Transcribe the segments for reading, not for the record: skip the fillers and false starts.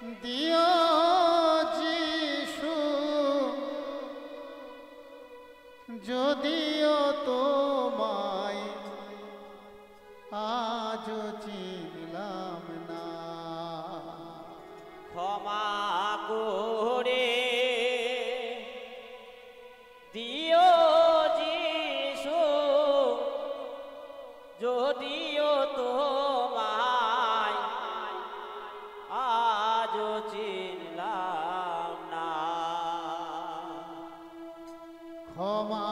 দিও যিশু যদিও তোমায় আজ চিনলাম না, ক্ষমা করে দিও যিশু যদিও তোমায় আজ চিনলাম না, ক্ষমা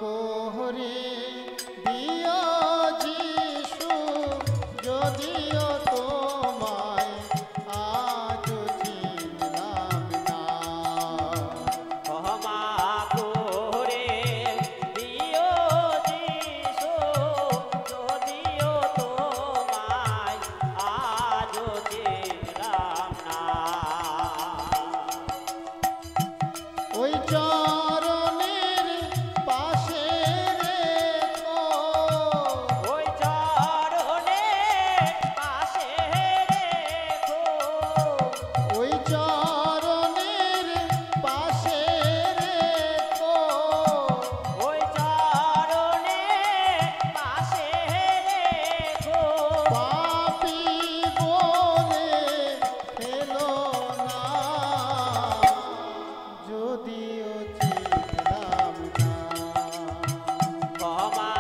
করে দিও যিশু যদিও তোমায় আজ চিনলাম না, ক্ষমা করে দিও যিশু যদিও তোমায় আজ চিনলাম না, ওই চরণের পাশে রেখো, ওই চরণের পাশে রেখো, ওই চরণের পাশে রেখো, ওই চরণের পাশে রেখো, পাপী বলে ফেলো না, যদিও চিনলাম না, ক্ষমা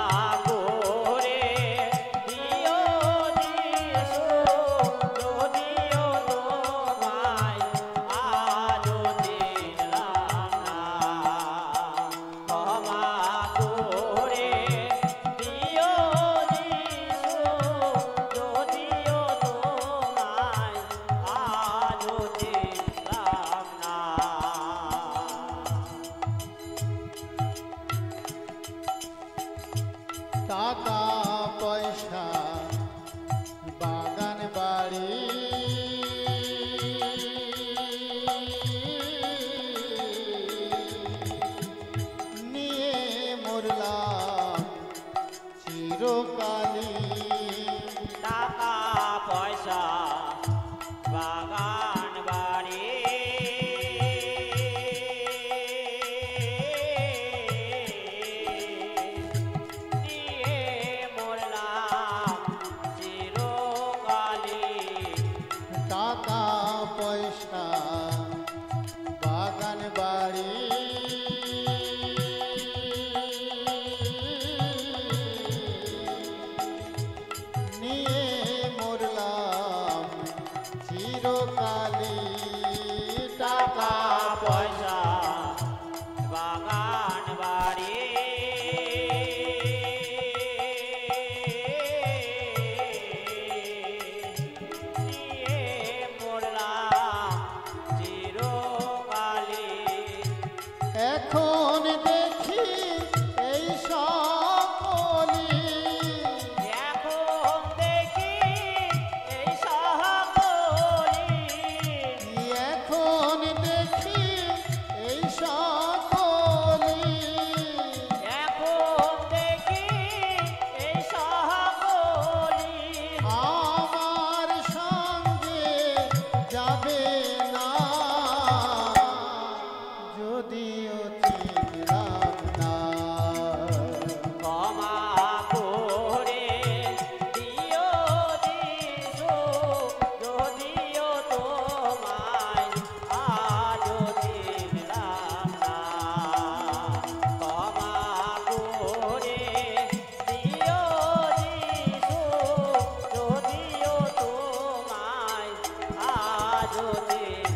করে দিও যিশু যদিও তোমায় আজ চিনলাম না, ক্ষমা করে দিও যিশু যদিও তোমায় আজ চিনলাম না। টাকা পয়সা বাগান বাড়ি নিয়ে মরলাম চিরকালী, টাকা পয়সা বাগান বাড়ি নিয়ে মরলাম চিরকালী, টাকা পয়সা বাগান বাড়ি নিয়ে মরলাম চিরকালী, টাকা পয়সা বাগান বাড়ি নিয়ে মরলাম চিরকালী, এখন দেখি এই সকলি, এখন দেখি এই সকলি, এখন দেখি এই সকলি, এখন দেখি এই সকলি, আমার সঙ্গে যাবে না, যদিও চিনলাম না, ক্ষমা করে দিও যিশু যদিও তোমায় আজ চিনলাম না, ক্ষমা করে দিও যিশু যদিও তোমায় আজ চিনলাম